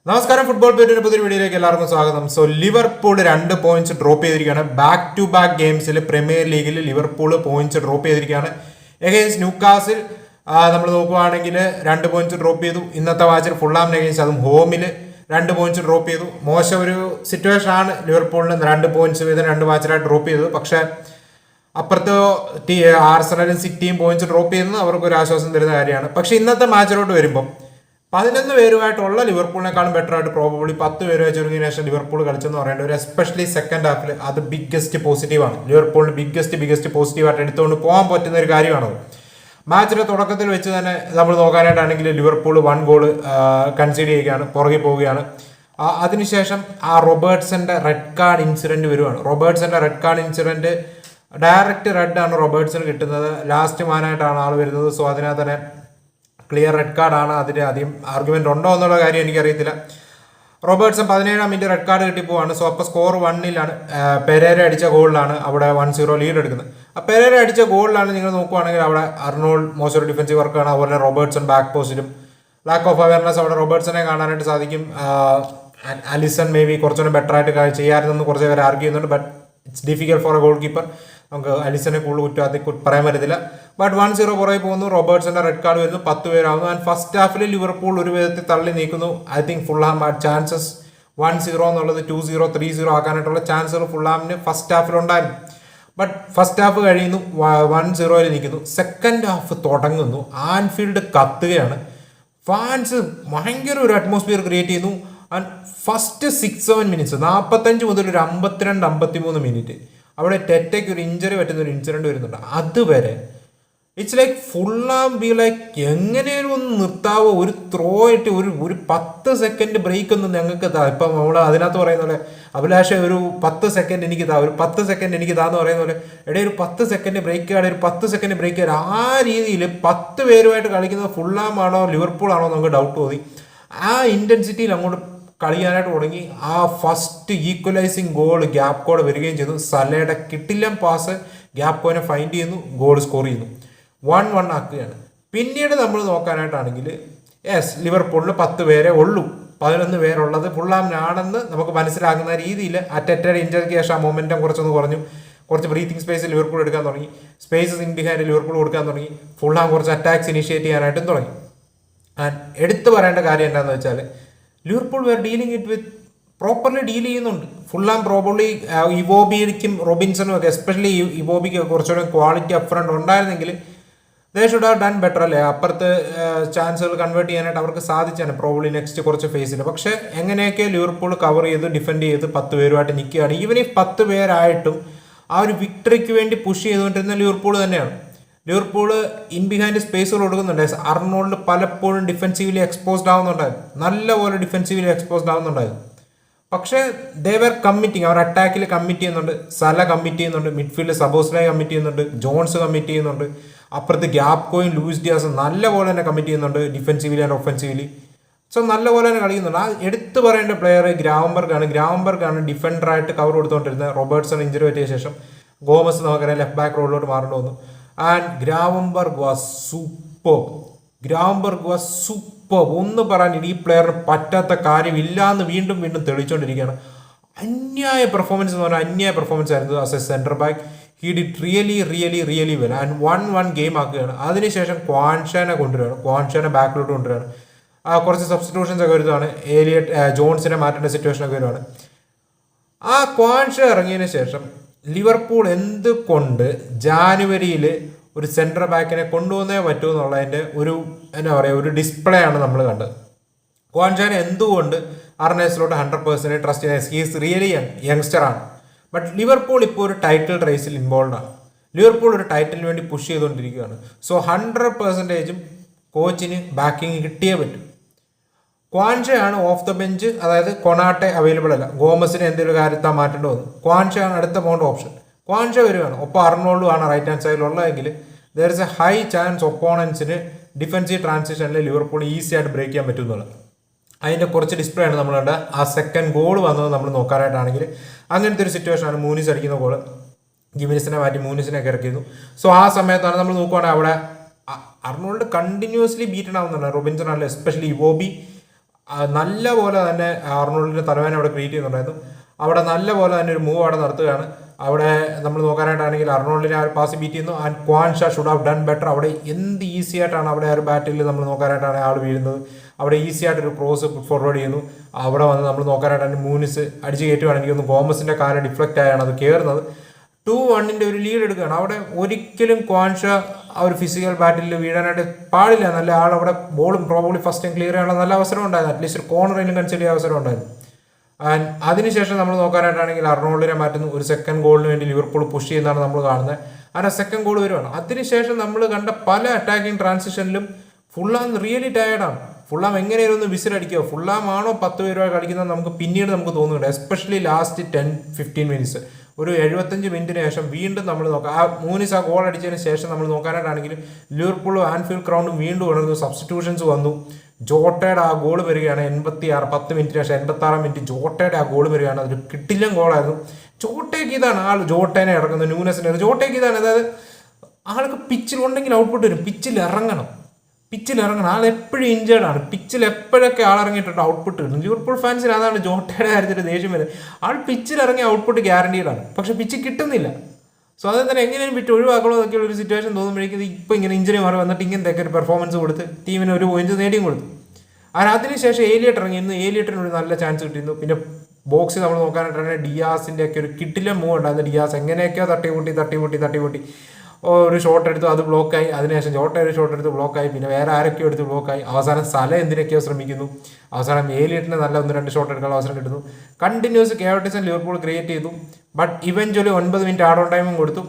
നമസ്കാരം, ഫുട്ബോൾ പേരിന്റെ പുതിയ വീഡിയോയിലേക്ക് എല്ലാവർക്കും സ്വാഗതം. സോ ലിവർപൂൾ 2 പോയിന്റ്സ് ഡ്രോപ്പ് ചെയ്തിരിക്കുകയാണ്. ബാക്ക് ടു ബാക്ക് ഗെയിംസിൽ പ്രീമിയർ ലീഗിൽ ലിവർപൂൾ പോയിന്റ്സ് ഡ്രോപ്പ് ചെയ്തിരിക്കുകയാണ്. എഗെയിൻസ്റ്റ് ന്യൂകാസിൽ നമ്മൾ നോക്കുകയാണെങ്കിൽ 2 പോയിന്റ്സ് ഡ്രോപ്പ് ചെയ്തു. ഇന്നത്തെ മാച്ചിൽ ഫുള്ളാമിന് എഗെയിൻസ്റ്റ് അതും ഹോമിൽ 2 പോയിന്റ്സ് ഡ്രോപ്പ് ചെയ്തു. മോശം ഒരു സിറ്റുവേഷൻ ആണ് ലിവർപൂളിന് 2 പോയിന്റ്സ് വീതം 2 മാച്ചിലായിട്ട് ഡ്രോപ്പ് ചെയ്തത്. പക്ഷേ അപ്പുറത്ത് ആർസണലും സിറ്റിയും പോയിന്റ്സ് ഡ്രോപ്പ് ചെയ്യുന്നത് അവർക്ക് ഒരു ആശ്വാസം തരുന്ന കാര്യമാണ്. പക്ഷേ ഇന്നത്തെ മാച്ചിലോട്ട് വരുമ്പം 11 പേരുമായിട്ടുള്ള ലിവർപൂളിനെക്കാളും ബെറ്റർ ആയിട്ട് പ്രോബബ്ലി 10 പേര് വെച്ചൊരുങ്ങിയ ശേഷം ലിവർപൂൾ കളിച്ചെന്ന് പറയേണ്ട ഒരു എസ്പെഷ്യലി സെക്കൻഡ് ഹാഫിൽ അത് ബിഗ്ഗസ്റ്റ് പോസിറ്റീവാണ്. ലിവർപൂളിന് ബിഗ്ഗസ്റ്റ് പോസിറ്റീവായിട്ട് എടുത്തുകൊണ്ട് പോകാൻ പറ്റുന്ന ഒരു കാര്യമാണത്. മാച്ചിന്റെ തുടക്കത്തിൽ വെച്ച് തന്നെ നമ്മൾ നോക്കാനായിട്ടാണെങ്കിൽ ലിവർപൂൾ 1 ഗോൾ കൺസീഡ് ചെയ്യുകയാണ്, പുറകെ പോവുകയാണ്. അതിനുശേഷം റോബർട്ട്സന്റെ റെഡ് കാർഡ് ഇൻസിഡന്റ് വരുവാണ്. റോബർട്ട്സന്റെ red card incident direct red ആണ് റോബർട്ട്സന് കിട്ടുന്നത്. ലാസ്റ്റ് മാനായിട്ടാണ് ആൾ വരുന്നത്. സോ അതിനകത്ത് തന്നെ ക്ലിയർ റെഡ് കാർഡാണ്. അതിന് അധികം ആർഗ്യുമെന്റ് ഉണ്ടോ എന്നുള്ള കാര്യം എനിക്കറിയത്തില്ല. റോബർട്ട്സൺ 17-ാം മിനിറ്റ് റെഡ് കാർഡ് കിട്ടിപ്പോവാണ്. സോ അപ്പോൾ സ്കോർ 1-ലാണ്. പെരേര അടിച്ച ഗോളിലാണ് അവിടെ 1-0 ലീഡ് എടുക്കുന്നത്. ആ പെരേര അടിച്ച ഗോളിലാണ് നിങ്ങൾ നോക്കുവാണെങ്കിൽ അവിടെ അർണോൾഡ് മോശം ഒരു ഡിഫൻസീവ് വർക്കാണ്. അതുപോലെ റോബർട്ട്സൺ ബാക്ക് പോസ്റ്റിലും ലാക്ക് ഓഫ് അവയർനെസ് അവിടെ റോബർട്ട്സനെ കാണാനായിട്ട് സാധിക്കും. അലിസൺ മേ ബി കുറച്ചുകൂടെ ബെറ്റർ ആയിട്ട് ചെയ്യാറുണ്ടെന്ന് കുറച്ച് പേര് ആർഗ്യൂ ചെയ്യുന്നുണ്ട്. But it's difficult for a goalkeeper. നമുക്ക് അലിസനെ കൂടുതൽ കുറ്റം പറയാൻ പറ്റത്തില്ല. ബട്ട് 1-0 പുറകെ പോകുന്നു. റോബർട്ട്സന്റെ റെഡ് കാർഡ് വരുന്നു. 10 പേരാകുന്നു. ആൻഡ് ഫസ്റ്റ് ഹാഫിൽ ലിവർപൂൾ ഒരു വിധത്തിൽ തള്ളി നീക്കുന്നു. ഐ തിങ്ക് ഫുൾഹാം ചാൻസസ് 1-0 എന്നുള്ളത് 2-0 3-0 ആക്കാനായിട്ടുള്ള ചാൻസുകൾ ഫുൾഹാമിന് ഫസ്റ്റ് ഹാഫിലുണ്ടായിരുന്നു. ബട്ട് ഫസ്റ്റ് ഹാഫ് കഴിയുന്നു, 1-0 നിൽക്കുന്നു. സെക്കൻഡ് ഹാഫ് തുടങ്ങുന്നു. ആൻഫീൽഡ് കത്തുകയാണ്. ഫാൻസ് ഭയങ്കര ഒരു അറ്റ്മോസ്ഫിയർ ക്രിയേറ്റ് ചെയ്യുന്നു. ആൻഡ് ഫസ്റ്റ് 6-7 മിനിറ്റ്സ് 45 മുതൽ ഒരു 52-53 മിനിറ്റ് അവിടെ ടെറ്റയ്ക്ക് ഒരു ഇഞ്ചറി പറ്റുന്ന ഒരു ഇൻസിഡന്റ് വരുന്നുണ്ട്. അതുവരെ ഇറ്റ്സ് ലൈക്ക് ഫുള്ളാം ബി ലൈക്ക് എങ്ങനെയും ഒന്ന് നിർത്താവോ, ഒരു ത്രോ ആയിട്ട് ഒരു 10 സെക്കൻഡ് ബ്രേക്ക് ഒന്നും ഞങ്ങൾക്ക് താ. ഇപ്പം നമ്മൾ അതിനകത്ത് പറയുന്ന പോലെ അഭിലാഷ ഒരു 10 സെക്കൻഡ് എനിക്ക് താ, ഒരു 10 സെക്കൻഡ് എനിക്ക് താന്ന് പറയുന്ന പോലെ ഇടയിൽ ഒരു 10 സെക്കൻഡ് ബ്രേക്ക് ആടെ ഒരു 10 സെക്കൻഡ് ബ്രേക്ക് ആടെ ആ രീതിയിൽ 10 പേരുമായിട്ട് കളിക്കുന്നത് ഫുള്ളാമാണോ ലിവർപൂൾ ആണോ നമുക്ക് ഡൗട്ട് തോന്നി. ആ ഇൻറ്റൻസിറ്റിയിൽ അങ്ങോട്ട് കളിക്കാനായിട്ട് തുടങ്ങി. ആ first equalising goal gap code വരികയും ചെയ്തു. സലയുടെ കിട്ടില്ലം പാസ് ഗ്യാപ് കോനെ ഫൈൻഡ് ചെയ്യുന്നു, ഗോൾ സ്കോർ ചെയ്യുന്നു, 1-1 ആക്കുകയാണ്. പിന്നീട് നമ്മൾ നോക്കാനായിട്ടാണെങ്കിൽ ലിവർപൂളിൽ 10 പേരെ ഉള്ളൂ. 11 പേരുള്ളത് ഫുള്ളാമിനാണെന്ന് നമുക്ക് മനസ്സിലാകുന്ന രീതിയിൽ അറ്ററ്റഡ് ഇഞ്ചറിക്ക് ശേഷം ആ മൊമെന്റം കുറച്ചൊന്ന് കുറഞ്ഞു. കുറച്ച് ബ്രീത്തിങ് സ്പേസ് ലിവർപൂൾ എടുക്കാൻ തുടങ്ങി. സ്പേസസ് ഇൻ ബിഹൈൻഡ് ലിവർപൂൾ കൊടുക്കാൻ തുടങ്ങി. ഫുള്ളാം കുറച്ച് അറ്റാക്സ് ഇനിഷ്യേറ്റ് ചെയ്യാനായിട്ടും തുടങ്ങി. ആൻഡ് എടുത്തു പറയേണ്ട കാര്യം എന്താണെന്ന് വെച്ചാൽ Liverpool were dealing it with properly deal ചെയ്യുന്നുണ്ട്. ഫുള്ളാം പ്രോബബ്ലി ഇവോബിക്കും റോബിൻസണും ഒക്കെ എസ്പെഷ്യലി ഇവോബിക്ക് കുറച്ചുകൂടെ ക്വാളിറ്റി അപ്പ് ഫ്രണ്ട് ഉണ്ടായിരുന്നെങ്കിൽ they should have done better അല്ലേ. അപ്പുറത്ത് ചാൻസുകൾ കൺവേർട്ട് ചെയ്യാനായിട്ട് അവർക്ക് സാധിച്ചാണ് പ്രോബബ്ലി നെക്സ്റ്റ് കുറച്ച് ഫേസിൽ. പക്ഷേ എങ്ങനെയൊക്കെ ലിവർപൂൾ കവർ ചെയ്ത് ഡിഫെൻഡ് ചെയ്ത് 10 പേരുമായിട്ട് നിൽക്കുകയാണ്. ഈവൻ ഈ 10 പേരായിട്ടും ആ ഒരു വിക്ടറിക്ക് വേണ്ടി പുഷ് ചെയ്തുകൊണ്ടിരുന്ന ലിവർപൂൾ തന്നെയാണ്. ലിവർപൂൾ ഇൻ ബിഹൈൻഡ് സ്പേസുകൾ കൊടുക്കുന്നുണ്ട്. അർണോൾഡ് പലപ്പോഴും ഡിഫെൻസീവ്ലി എക്സ്പോസ്ഡ് ആവുന്നുണ്ടായിരുന്നു, നല്ലപോലെ ഡിഫെൻസീവ്ലി എക്സ്പോസ്ഡ് ആവുന്നുണ്ടായിരുന്നു. പക്ഷേ ദേവർ കമ്മിറ്റിങ്, അവർ അറ്റാക്കിൽ കമ്മിറ്റ് ചെയ്യുന്നുണ്ട്. സല കമ്മിറ്റ് ചെയ്യുന്നുണ്ട്, മിഡ്ഫീൽഡ് സബോസ്ലൈ കമ്മിറ്റ് ചെയ്യുന്നുണ്ട്, ജോൺസ് കമ്മിറ്റ് ചെയ്യുന്നുണ്ട്, അപ്പുറത്ത് ഗ്യാപ് കോയും ലൂയിസ് ഡിയാസും നല്ലപോലെ തന്നെ കമ്മിറ്റ് ചെയ്യുന്നുണ്ട് ഡിഫെൻസീവ്ലി ആൻഡ് ഒഫെൻസീവ്ലി. സോ നല്ലപോലെ തന്നെ കളിക്കുന്നുണ്ട്. ആ എടുത്തു പറയേണ്ട പ്ലെയർ ഗ്രാവംബർഗാണ് ഡിഫൻഡറായിട്ട് കവർ കൊടുത്തുകൊണ്ടിരുന്നത്. റോബർട്ട്സൺ ഇഞ്ചറി പറ്റിയ ശേഷം ഗോമസ് നമുക്കറിയാം ലെഫ്റ്റ് ബാക്ക് റോഡിലോട്ട് മാറേണ്ടി വന്നു. And Gravenberch was super. ഒന്ന് പറയാൻ ഈ പ്ലെയറിന് പറ്റാത്ത കാര്യമില്ല എന്ന് വീണ്ടും തെളിയിച്ചുകൊണ്ടിരിക്കുകയാണ്. അന്യായ പെർഫോമൻസ് എന്ന് പറഞ്ഞാൽ അന്യായ പെർഫോമൻസ് ആയിരുന്നു as A centre back. He did really well. And 1-1 game ആക്കുകയാണ്. അതിനുശേഷം ക്വാൻഷാനെ കൊണ്ടുവരികയാണ്, ക്വാൻഷാനെ ബാക്കിലോട്ട് കൊണ്ടുവരികയാണ്. കുറച്ച് സബ്സ്റ്റിറ്റ്യൂഷൻസ് ഒക്കെ വരുന്നതാണ്. ജോൺസിനെ മാറ്റേണ്ട സിറ്റുവേഷൻ ഒക്കെ വരുവാണ്. ആ ക്വാൻഷ ഇറങ്ങിയതിന് ശേഷം ലിവർപൂൾ എന്തുകൊണ്ട് ജാനുവരിയിൽ ഒരു സെൻട്രൽ ബാക്കിനെ കൊണ്ടുവന്നേ പറ്റൂ എന്നുള്ളതിൻ്റെ ഒരു ഡിസ്പ്ലേ ആണ് നമ്മൾ കണ്ടത്. ക്വാൻഷാനെ എന്തുകൊണ്ട് അർണേസിലോട്ട് 100% ട്രസ്റ്റ് ചെയ്യുന്നത്? ഹീസ് റിയലി യങ്സ്റ്ററാണ്. ബട്ട് ലിവർപൂൾ ഇപ്പോൾ ഒരു ടൈറ്റിൽ റേസിൽ ഇൻവോൾവ് ആണ്. ലിവർപൂൾ ഒരു ടൈറ്റിലിന് വേണ്ടി പുഷ് ചെയ്തുകൊണ്ടിരിക്കുകയാണ്. സോ 100% കോച്ചിന് ബാക്കിങ് കിട്ടിയേ പറ്റും. ക്വാൻഷയാണ് ഓഫ് ദ ബെഞ്ച്, അതായത് കൊണാട്ടെ അവൈലബിൾ അല്ല. ഗോമസിന് എന്തെങ്കിലും കാര്യത്താൽ മാറ്റേണ്ടി വന്നു. ക്വാൻഷയാണ് അടുത്ത മൗണ്ട് ഓപ്ഷൻ. ക്വാൻഷ വരികയാണ്. ഒപ്പം അർണോൾഡും ആണ് റൈറ്റ് ഹാൻഡ് സൈഡിലുള്ളതെങ്കിൽ there is a high chance ഒപ്പോണൻസിന് ഡിഫൻസീവ് ട്രാൻസിഷനിൽ ലിവർപൂൾ ഈസി ആയിട്ട് ബ്രേക്ക് ചെയ്യാൻ പറ്റുന്നുള്ളത്. അതിൻ്റെ കുറച്ച് ഡിസ്പ്ലേ ആണ് നമ്മൾ കണ്ടത്. ആ സെക്കൻഡ് ഗോൾ വന്നത് നമ്മൾ നോക്കാനായിട്ടാണെങ്കിൽ അങ്ങനത്തെ ഒരു സിറ്റുവേഷനാണ്. മൂനിസ് അടിക്കുന്ന ഗോൾ ഗിമിനിസിനെ മാറ്റി മൂനിസിനെയൊക്കെ ഇറക്കിയിരുന്നു. സോ ആ സമയത്താണ് നമ്മൾ നോക്കുവാണെങ്കിൽ അവിടെ അർണോൾഡ് കണ്ടിന്യൂസ്ലി ബീറ്റൺ ആവുന്നുണ്ട്. റോബിൻസൺ അല്ല, എസ്പെഷ്യലി ഇവോബി നല്ല പോലെ തന്നെ അർണോൾഡിന്റെ തലവേന അവിടെ ക്രിയേറ്റ് ചെയ്യുന്നുണ്ടായിരുന്നു. അവിടെ നല്ല പോലെ തന്നെ ഒരു മൂവ് അവിടെ നടത്തുകയാണ്. അവിടെ നമ്മൾ നോക്കാനായിട്ടാണെങ്കിൽ അർണോൾഡിനെ ആ ഒരു പാസ് ബീറ്റ് ചെയ്യുന്നു. And Quansah should have done better. അവിടെ എന്ത് ഈസി ആയിട്ടാണ് അവിടെ ആ ഒരു ബാറ്റിൽ നമ്മൾ നോക്കാനായിട്ടാണ് ആൾ വീഴുന്നത്. അവിടെ ഈസി ആയിട്ടൊരു ക്രോസ് ഫോർവേഡ് ചെയ്യുന്നു. അവിടെ വന്ന് നമ്മൾ നോക്കാനായിട്ടാണ് മൂനിസ് അടിച്ച് കയറ്റുകയാണ്. എനിക്കൊന്ന് ഗോമസിന്റെ കാല് ഡിഫ്ലക്റ്റ് ആയാണ് അത് കയറുന്നത്. 2-1 ഒരു ലീഡ് എടുക്കുകയാണ്. അവിടെ ഒരിക്കലും ക്വാൻഷ ആ ഒരു ഫിസിക്കൽ ബാറ്റിൽ വീഴാനായിട്ട് പാടില്ല. നല്ല ആൾ അവിടെ ബോളും പ്രോബ്ലി ഫസ്റ്റ് ടൈം ക്ലിയർ ചെയ്യാനുള്ള നല്ല അവസരം ഉണ്ടായിരുന്നു. അറ്റ്ലീസ്റ്റ് ഒരു കോർണറിലും കൺസിഡർ ചെയ്യാൻ അവസരം ഉണ്ടായിരുന്നു. ആൻഡ് അതിനുശേഷം നമ്മൾ നോക്കാനായിട്ടാണെങ്കിൽ അർണോൾഡിനെ മാറ്റുന്നു. ഒരു സെക്കൻഡ് ഗോളിന് വേണ്ടി ലിവർപൂൾ പുഷ് ചെയ്യുന്നതാണ് നമ്മൾ കാണുന്നത്. ആ സെക്കൻഡ് ഗോൾ വരുവാണ്. അതിനുശേഷം നമ്മൾ കണ്ട പല അറ്റാക്കിംഗ് ട്രാൻസിഷനിലും ഫുള്ളാം റിയലി ടയർഡാണ്. ഫുള്ളാം എങ്ങനെയായിരുന്നു വിസിലടിക്കുക, ഫുള്ളാം ആണോ 10 പേര് കളിക്കുന്നത് നമുക്ക് പിന്നീട് നമുക്ക് തോന്നുന്നുണ്ട്. എസ്പെഷ്യലി ലാസ്റ്റ് 10-15 മിനിറ്റ്സ്, ഒരു 75 മിനിറ്റിന് ശേഷം വീണ്ടും നമ്മൾ നോക്കാം. ആ മൂന്നിസ് ആ ഗോൾ അടിച്ചതിന് ശേഷം നമ്മൾ നോക്കാനായിട്ടാണെങ്കിലും ലിവർപൂളും ആൻഫീൽഡ് ഗ്രൗണ്ടും വീണ്ടും ഉണർന്നു. സബ്സ്റ്റിറ്റ്യൂഷൻസ് വന്നു. ജോട്ടയുടെ ആ ഗോൾ വരികയാണ് 10 മിനിറ്റിന് ശേഷം 86 മിനിറ്റ് ജോട്ടയുടെ ആ ഗോൾ വരികയാണ്. അതൊരു കിട്ടില്ലം ഗോളായിരുന്നു. ജോട്ടയ്ക്ക് ഇതാണ് ആൾ ജോട്ടേനെ ഇറങ്ങുന്നത്, ന്യൂനസിനെ ജോട്ടയ്ക്ക് ഇതാണ്. അതായത് ആൾക്ക് പിച്ചിൽ ഉണ്ടെങ്കിൽ ഔട്ട്പുട്ട് വരും. പിച്ചിൽ ഇറങ്ങണം. ആൾ എപ്പോഴും ഇഞ്ചേർഡാണ്. പിച്ചിൽ എപ്പോഴൊക്കെ ആൾ ഇറങ്ങിയിട്ടുണ്ട് ഔട്ട്പുട്ട് കിട്ടും. ലിവർപൂൾ ഫാൻസിന് അതാണ് ജോട്ടയുടെ കാര്യത്തിൽ ദേഷ്യം വരുന്നത്. ആൾ പിച്ചിൽ ഇറങ്ങിയ ഔട്ട്പുട്ട് ഗ്യാരണ്ടീഡാണ്, പക്ഷെ പിച്ച് കിട്ടുന്നില്ല. സോ അതേ തന്നെ എങ്ങനെയും വിറ്റ് ഒഴിവാക്കണോ എന്നൊക്കെയുള്ള ഒരു സിറ്റുവേഷൻ തോന്നുമ്പോഴേക്കും ഇപ്പോൾ ഇങ്ങനെ ഇഞ്ചറി മാറി വന്നിട്ട് ഇങ്ങനത്തെ ഒരു പെർഫോമൻസ് കൊടുത്ത് ടീമിന് ഒരു പോയിന്റ് നേടിയും കൊടുത്തു. അതിനുശേഷം ഏലിയട്ട് ഇറങ്ങിയിരുന്നു. ഏലിയട്ടിന് ഒരു നല്ല ചാൻസ് കിട്ടിയിരുന്നു. പിന്നെ ബോക്സ് നമ്മൾ നോക്കാനായിട്ടാണെങ്കിൽ ഡിയാസിൻ്റെ ഒക്കെ ഒരു കിട്ടില്ല മൂവ് ഉണ്ടായിരുന്നു. ഡിയാസ് എങ്ങനെയൊക്കെയോ തട്ടിമുട്ടി ഒരു ഷോട്ട് എടുത്തു, അത് ബ്ലോക്കായി. അതിനുശേഷം ജോട്ട ഒരു ഷോട്ട് എടുത്ത് ബ്ലോക്കായി. പിന്നെ വേറെ ആരൊക്കെയോ എടുത്ത് ബ്ലോക്കായി. അവസാനം സ്ഥലം എന്തിനൊക്കെയോ ശ്രമിക്കുന്നു. അവസാനം ഏലിയറ്റിന് നല്ല 1-2 ഷോട്ട് എടുക്കാനുള്ള അവസരം കിട്ടുന്നു. കണ്ടിന്യൂസ് ക്യാരക്ടേഴ്സും ലിവർപൂൾ ക്രിയേറ്റ് ചെയ്തു. But eventually 9 minute add on ടൈമും കൊടുത്തു.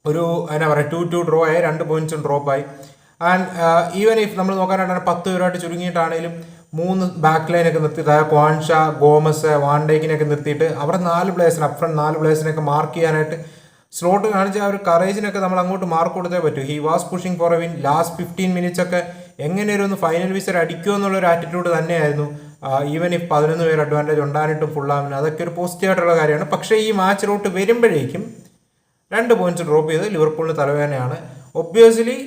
ഒരു എന്നാ പറയുക 2-2 ഡ്രോ ആയി. 2 പോയിന്റ്സും ഡ്രോപ്പായി. ആൻഡ് ഈവൻ ഇഫ് നമ്മൾ നോക്കാനായിട്ടാണ് 10 പേരായിട്ട് ചുരുങ്ങിയിട്ടാണെങ്കിലും 3 ബാക്ക് ലൈനൊക്കെ നിർത്തിയിട്ട്, അതായത് ക്വാൻഷ, ഗോമസ്, വാൻഡേക്കിനെയൊക്കെ നിർത്തിയിട്ട് അവിടെ 4 പ്ലേയേഴ്സിന് അപ്രണ്ട് 4 പ്ലേയേഴ്സിനൊക്കെ മാർക്ക് ചെയ്യാനായിട്ട് സ്ലോട്ട് കാണിച്ച ആ ഒരു കറേജിനൊക്കെ നമ്മൾ അങ്ങോട്ട് മാർക്ക് കൊടുത്തേ പറ്റൂ. He was pushing for a win. Last 15 minutes ഒക്കെ എങ്ങനെയൊരു ഒന്ന് ഫൈനൽ വിസർ അടിക്കുമോ എന്നുള്ളൊരു ആറ്റിറ്റ്യൂഡ് തന്നെയായിരുന്നു. ഈവൻ ഇഫ് 11 പേര് അഡ്വാൻറ്റേജ് ഉണ്ടായിട്ടും ഫുള്ളാമിന് അതൊക്കെ ഒരു പോസിറ്റീവായിട്ടുള്ള കാര്യമാണ്. പക്ഷേ ഈ മാച്ചിലോട്ട് വരുമ്പോഴേക്കും 2 പോയിന്റ്സ് ഡ്രോപ്പ് ചെയ്ത് ലിവർപൂളിന് തലവേദനയാണ്. ഒബ്വിയസ്ലി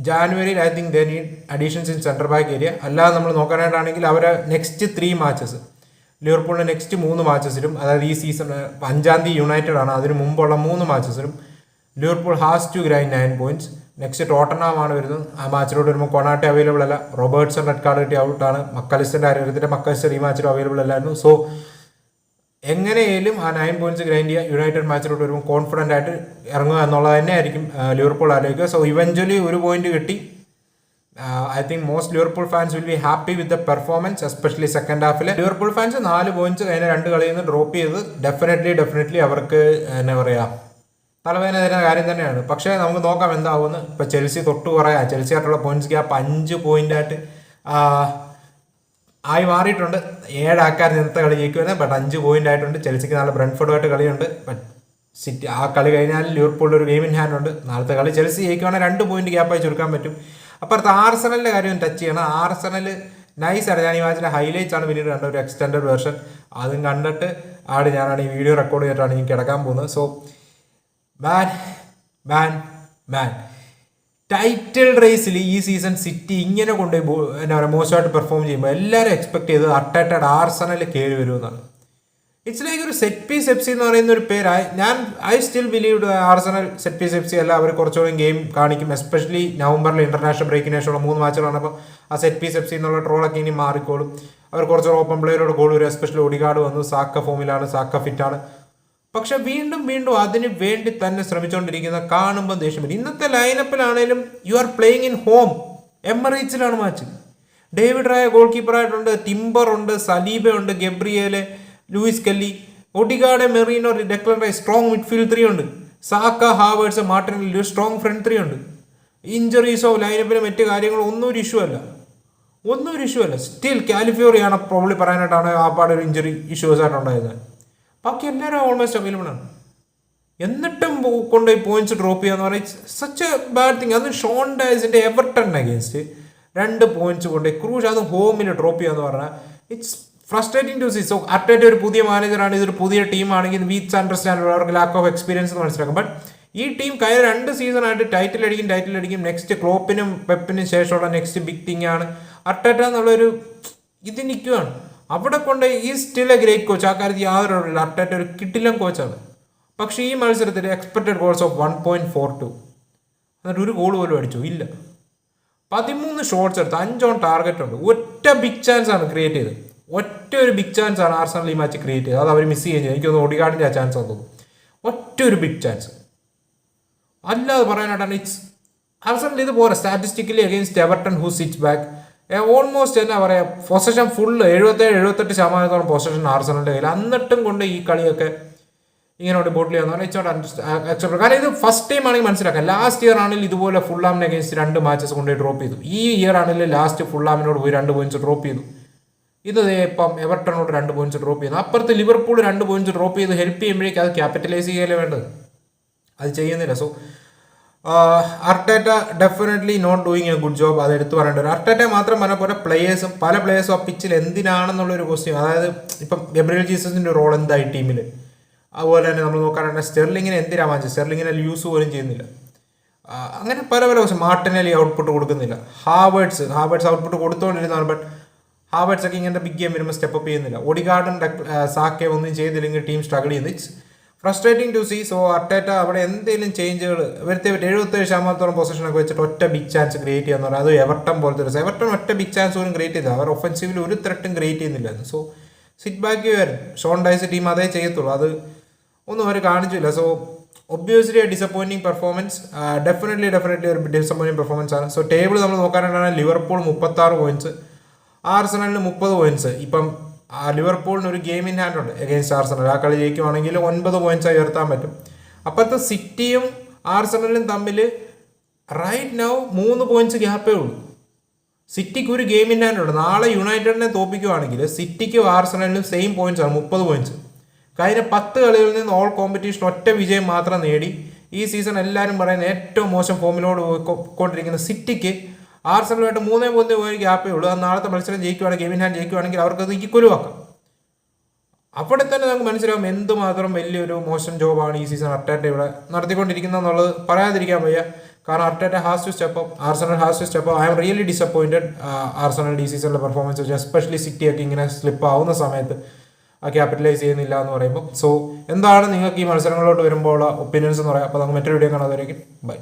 ജാനുവരിയിൽ I think they need additions in centre back area. അല്ലാതെ നമ്മൾ നോക്കാനായിട്ടാണെങ്കിൽ അവരെ നെക്സ്റ്റ് 3 മാച്ചസ്, ലിവർപൂളിൻ്റെ നെക്സ്റ്റ് 3 മാച്ചസിലും, അതായത് ഈ സീസൺ 5-ാം തീയതി യുണൈറ്റഡ് ആണ്, അതിന് മുമ്പുള്ള 3 മാച്ചസിലും Liverpool has to grind 9 points. Next Tottenham ആണ് വരുന്നത്. ആ മാച്ചിലോട്ട് വരുമ്പോൾ കൊണാട്ടെ അവൈലബിൾ അല്ല, റോബർട്ട്സൺ റെഡ് കാർഡ് കിട്ടി ഔട്ടാണ്. മക്കലിസ്റ്ററിൻ്റെ കാര്യത്തിൻ്റെ മക്കലിസ്റ്റർ ഈ മാച്ചിലും അവൈലബിൾ അല്ലായിരുന്നു. സോ എങ്ങനെയായാലും ആ 9 പോയിന്റ്സ് ഗ്രൈൻഡ് ചെയ്യുക, യുണൈറ്റഡ് മാച്ചിലോട്ട് വരുമ്പോൾ കോൺഫിഡൻ്റ് ആയിട്ട് ഇറങ്ങുക എന്നുള്ളത് തന്നെ ആയിരിക്കും ലിവർപൂൾ ആലോചിക്കുക. സോ ഇവഞ്ച്വലി ഒരു പോയിന്റ് കിട്ടി. I think most Liverpool fans will be happy with the performance, especially second half-ൽ. ലിവർപൂൾ ഫാൻസ് 4 പോയിന്റ്സ് കഴിഞ്ഞ 2 കളിയിൽ നിന്ന് ഡ്രോപ്പ് ചെയ്ത് ഡെഫിനറ്റ്ലി അവർക്ക് എന്നാ പറയുക തലവേദന തരുന്ന കാര്യം തന്നെയാണ്. പക്ഷേ നമുക്ക് നോക്കാം എന്താവുമെന്ന്. ഇപ്പോൾ ചെൽസി തൊട്ട് കുറയാ. ചെൽസി ആയിട്ടുള്ള പോയിന്റ്സ് ഗ്യാപ്പ് 5 പോയിന്റായിട്ട് ആയി മാറിയിട്ടുണ്ട്. 7 ആൾക്കാർ ഇന്നത്തെ കളി ജയിക്കുമെന്ന്. ബട്ട് 5 പോയിന്റ് ആയിട്ടുണ്ട്. ചെൽസിക്ക് നാളെ ബ്രെൻഫോർഡുമായിട്ട് കളിയുണ്ട്. ബട്ട് സിറ്റി ആ കളി കഴിഞ്ഞാൽ ലിവർപൂളിൽ ഒരു ഗെയിം ഇൻ ഹാൻഡ് ഉണ്ട്. നാളത്തെ കളി ചെൽസി ജയിക്കുവാണെങ്കിൽ 2 പോയിന്റ് ഗ്യാപ്പായി ചുരുക്കാൻ പറ്റും. അപ്പുറത്ത് ആർസണലിൻ്റെ കാര്യം ടച്ച് ചെയ്യണം. ആർസണൽ നൈസാണ്. ഞാൻ ഈ മാച്ചിൻ്റെ ഹൈലൈറ്റ്സ് ആണ് പിന്നീട് കണ്ട ഒരു എക്സ്റ്റൻഡഡ് വേർഷൻ. അതും കണ്ടിട്ട് ഞാനാണ് ഈ വീഡിയോ റെക്കോർഡ് ചെയ്തിട്ടാണ് എനിക്ക് കിടക്കാൻ പോകുന്നത്. സോ മാൻ ടൈറ്റിൽ റേസിൽ ഈ സീസൺ സിറ്റി ഇങ്ങനെ കൊണ്ടുപോയി എന്താ പറയുക മോശമായിട്ട് പെർഫോം ചെയ്യുമ്പോൾ എല്ലാവരും എക്സ്പെക്ട് ചെയ്തത് അട്ടേറ്റഡ് ആർസണൽ കയറി വരുമെന്നാണ്. ഇറ്റ്സ് ലൈക്ക് ഒരു സെറ്റ് പീസ് എഫ് സി എന്ന് പറയുന്ന ഒരു പേരായി. I still believe Arsenal set piece FC സി അല്ല. അവർ കുറച്ചുകൂടി ഗെയിം കാണിക്കും. എസ്പെഷ്യലി നവംബറിൽ ഇന്റർനാഷണൽ ബ്രേക്കിന് ശേഷമുള്ള 3 മാച്ചുകളാണ്. അപ്പോൾ ആ സെറ്റ് പീസ് എഫ് സി എന്നുള്ള ട്രോളൊക്കെ ഇനി മാറിക്കോളും. അവർ കുറച്ച് ഓപ്പൺ പ്ലെയറോട് ഗോൾ വരും. എസ്പെഷ്യലി ഒഡിഗാർഡ് വന്നു. സാക്ക ഫോമിലാണ്, സാക്ക ഫിറ്റാണ്. പക്ഷെ വീണ്ടും അതിന് വേണ്ടി തന്നെ ശ്രമിച്ചുകൊണ്ടിരിക്കുന്ന കാണുമ്പോൾ ദേഷ്യം വരും. ഇന്നത്തെ ലൈനപ്പിലാണേലും you are playing in home. എമറേറ്റ്സിലാണ് മാച്ച്. ഡേവിഡ് റായ ഗോൾ കീപ്പറായിട്ടുണ്ട്. ടിംബർ ഉണ്ട്, സലീബ ഉണ്ട്, Gabriel, Lewis Kelly, Odegaard, Merino, Declan Rice, strong midfield 3 ഉണ്ട്. സാക്ക, ഹാവേർട്സ്, മാർട്ടിനെല്ലി, ഒരു സ്ട്രോങ് ഫ്രണ്ട് 3 ഉണ്ട്. ഇഞ്ചറീസോ ലൈനപ്പിലെ മറ്റു കാര്യങ്ങളോ ഒന്നും ഒരു ഇഷ്യൂ അല്ല. സ്റ്റിൽ കാലിഫ്യോറിയാണ് പ്രോബ്ലി പറയാനായിട്ടാണ് ആ പാടൊരു ഇഞ്ചറി ഇഷ്യൂസ് ആയിട്ടുണ്ടായിരുന്നത്. ബാക്കി എല്ലാവരും ഓൾമോസ്റ്റ് അവൈലബിൾ ആണ്. എന്നിട്ടും കൊണ്ടുപോയി പോയിന്റ്സ് ഡ്രോപ്പ് ചെയ്യാന്ന് പറയുന്നത് സച്ച് എ ബാഡ് തിങ്. അത് ഷോൺ ഡയസിന്റെ എവർട്ടൺ അഗേൻസ്റ്റ് 2 പോയിന്റ്സ് കൊണ്ടുപോയി ക്രൂഷ് അത് ഹോമിൽ ഡ്രോപ്പ് ചെയ്യാന്ന് പറഞ്ഞാൽ it's frustrating to see. So Arteta ഒരു പുതിയ മാനേജറാണ്, ഇതൊരു പുതിയ ടീമാണെങ്കിൽ വീറ്റ്സ് അണ്ടർസ്റ്റാൻഡ്, അവർക്ക് ലാക്ക് ഓഫ് എക്സ്പീരിയൻസ് എന്ന് മനസ്സിലാക്കും. ബട്ട് ഈ ടീം കഴിഞ്ഞ 2 സീസണായിട്ട് ടൈറ്റിൽ അടിക്കും. നെക്സ്റ്റ് ക്ലോപ്പിനും പെപ്പിനും ശേഷമുള്ള നെക്സ്റ്റ് ബിഗ് തിങ് ആണ് അർട്ടേറ്റ എന്നുള്ളൊരു ഇത് നിൽക്കുകയാണ്. അവിടെ കൊണ്ട് ഈ സ്റ്റിൽ എ ഗ്രേറ്റ് കോച്ച്, ആ കാര്യത്തിൽ യാതൊരു അർട്ടേറ്റ ഒരു കിടിലൻ കോച്ചാണ്. പക്ഷേ ഈ മത്സരത്തിൽ എക്സ്പെക്റ്റഡ് ഗോൾസ് ഓഫ് 1.42, എന്നിട്ട് ഒരു ഗോൾ പോലും അടിച്ചു ഇല്ല. 13 ഷോട്ട്സ് എടുത്ത് 5 ഓൺ ടാർഗറ്റ് ഉണ്ട്. ഒറ്റ ബിഗ് ചാൻസ് ആണ് ക്രിയേറ്റ് ചെയ്തത്. ഒറ്റ ഒരു ബിഗ് ചാൻസ് ആണ് ആർസണൽ ഈ മാച്ച് ക്രിയേറ്റ് ചെയ്തത്. അത് അവർ മിസ് ചെയ്യുകയും ചെയ്തു. എനിക്കൊന്ന് ഒഡിഗാർഡിൻ്റെ ആ ചാൻസ് തോന്നുന്നു. ഒറ്റ ഒരു ബിഗ് ചാൻസ് അല്ലാതെ പറയാനായിട്ടാണ്. ആർസണൽ ഇത് പോരാ. Statistically against Everton who sits back almost എന്നാ പറയുക, പൊസഷൻ ഫുള്ള് 77-78% പൊസഷൻ ആർസണലിൻ്റെ കയ്യിൽ. എന്നിട്ടും കൊണ്ട് ഈ കളിയൊക്കെ ഇങ്ങനെ ബോട്ടിൽ ചെയ്യാന്ന് പറഞ്ഞാൽ കാരണം ഇത് ഫസ്റ്റ് ടൈം ആണെങ്കിൽ മനസ്സിലാക്കാം. ലാസ്റ്റ് ഇയർ ആണെങ്കിൽ ഇതുപോലെ ഫുള്ളാമിനെ അഗേൻസ്റ്റ് 2 മാച്ചസ് കൊണ്ടുപോയി ഡ്രോപ്പ് ചെയ്തു. ഈ ഇയർ ആണെങ്കിൽ ലാസ്റ്റ് ഫുള്ളാമിനോട് പോയി 2 പോയിന്റ്സ് ഡ്രോപ്പ് ചെയ്തു. ഇത് ഇപ്പം എവർട്ടണോട് 2 പോയിന്റ്സ് ഡ്രോപ്പ് ചെയ്യുന്നു. അപ്പുറത്ത് ലിവർപൂൾ 2 പോയിന്റ്സ് ഡ്രോപ്പ് ചെയ്ത് ഹെൽപ്പ് ചെയ്യുമ്പോഴേക്കും അത് ക്യാപിറ്റലൈസ് ചെയ്യലേ വേണ്ടത്. അത് ചെയ്യുന്നില്ല. So Arteta definitely not doing a good job. അത് എടുത്തു പറയേണ്ടത്. അർട്ടേറ്റ മാത്രം പറഞ്ഞ പോലെ പല പ്ലേയേഴ്സും ആ പിച്ചിൽ എന്തിനാണെന്നുള്ളൊരു ക്വസ്റ്റ്യൻ. അതായത് ഇപ്പം ഗബ്രിയേൽ ജീസസിൻ്റെ റോൾ എന്തായി ടീമിൽ. അതുപോലെ തന്നെ നമ്മൾ നോക്കാറുണ്ട് സ്റ്റെർലിങ്ങിനെ എന്തിനാ വാങ്ങിച്ചത്, സ്റ്റെർലിങ്ങിനെ യൂസ് പോലും ചെയ്യുന്നില്ല. അങ്ങനെ പല ക്വസ്റ്റ്യൻ. മാർട്ടിനലി ഔട്ട്പുട്ട് കൊടുക്കുന്നില്ല. ഹാവേർട്സ് ഔട്ട്പുട്ട് കൊടുത്തുകൊണ്ടിരുന്നതാണ്. ബട്ട് ഹാവേർട്സ് ഒക്കെ ഇങ്ങനത്തെ ബിഗ് ഗെയിം വരുമ്പോൾ സ്റ്റെപ്പ് അപ്പ് ചെയ്യുന്നില്ല. ഒഡിഗാർഡും സാക്കെ ഒന്നും ചെയ്തില്ലെങ്കിൽ ടീം സ്ട്രഗിൾ ചെയ്യുന്നു. It's frustrating to see. So Arteta അവിടെ എന്തെങ്കിലും ചേഞ്ചുകൾ വരുത്തി 77% പൊസിഷനൊക്കെ വെച്ചിട്ട് ഒറ്റ ബിഗ് ചാൻസ് ക്രിയേറ്റ് ചെയ്യാന്ന് പറഞ്ഞാൽ അത് എവർട്ടൺ പോലത്തെ ഒരു എവർട്ടൺ ഒറ്റ ബിഗ് ചാൻസ് പോലും ക്രിയേറ്റ് ചെയ്തത്. അവർ ഒഫൻസീവിൽ ഒരു ത്രെട്ടും ക്രിയേറ്റ് ചെയ്യുന്നില്ലായിരുന്നു. സോ സിറ്റ് ബാക്ക് വരും. ഷോൺ ഡൈസ് ടീം അതേ ചെയ്യത്തുള്ളൂ. അത് ഒന്നും അവർ കാണിച്ചില്ല. So obviously disappointing performance. Definitely ഒരു ഡിസപ്പോയിൻറ്റിംഗ് പെർഫോമൻസ് ആണ്. സോ ടേബിൾ നമ്മൾ നോക്കാനായിട്ടാണ് ലിവർപൂൾ 36 പോയിന്റ്സ്, ആർസണലിന് 30 പോയിന്റ്സ്. ഇപ്പം ലിവർപൂളിന് ഒരു ഗെയിം ഇൻ ഹാൻഡ് ഉണ്ട് എഗെയിൻസ്റ്റ് ആർസണൽ. ആ കളി ജയിക്കുവാണെങ്കിൽ 9 പോയിന്റ്സായി ഉയർത്താൻ പറ്റും. അപ്പോഴത്തെ സിറ്റിയും ആർസണലും തമ്മിൽ റൈറ്റ് നൗ 3 പോയിന്റ്സ് ഗ്യാപ്പേ ഉള്ളൂ. സിറ്റിക്ക് ഒരു ഗെയിം ഇൻ ഹാൻഡ് ഉണ്ട്. നാളെ യുണൈറ്റഡിനെ തോപ്പിക്കുവാണെങ്കിൽ സിറ്റിക്കും ആർസണലിനും സെയിം പോയിന്റ്സ് ആണ്, 30 പോയിന്റ്സ്. കഴിഞ്ഞ 10 കളികളിൽ നിന്ന് ഓൾ കോമ്പറ്റീഷൻ ഒറ്റ വിജയം മാത്രം നേടി. ഈ സീസൺ എല്ലാവരും പറയുന്ന ഏറ്റവും മോശം ഫോമിലോട് കൊണ്ടിരിക്കുന്ന സിറ്റിക്ക് ആർസണലുമായിട്ട് 3 പോയിന്റ് ഗ്യാപ്പേ ഉള്ളൂ. അത് നാളത്തെ മത്സരം ജയിക്കുവാണെങ്കിൽ, ഗെയിം ഇൻ ഹാൻഡ് ജയിക്കുവാണെങ്കിൽ അവർക്കത് ഈക്വലുമാക്കാം. അവിടെ തന്നെ നമുക്ക് മനസ്സിലാവും എന്തുമാത്രം വലിയൊരു മോശം ജോബാണ് ഈ സീസൺ അർട്ടേറ്റ ഇവിടെ നടത്തിക്കൊണ്ടിരിക്കുന്നത് എന്നുള്ളത് പറയാതിരിക്കാൻ വയ്യ. കാരണം Arteta has to step up, Arsenal has to step up. I am really disappointed Arsenal ഈ സീസണിലെ പെർഫോമൻസ് വെച്ച്, എസ്പെഷ്യലി സിറ്റിയൊക്കെ ഇങ്ങനെ സ്ലിപ്പ് ആവുന്ന സമയത്ത് ക്യാപിറ്റലൈസ് ചെയ്യുന്നില്ല എന്ന് പറയുമ്പോൾ. സോ എന്താണ് നിങ്ങൾക്ക് ഈ മത്സരങ്ങളോട്ട് വരുമ്പോൾ ഒപ്പീനിയൻസ് എന്ന് പറയാം. അപ്പോൾ നമുക്ക് മറ്റൊരു വീഡിയോ കാണാതെ ബൈ.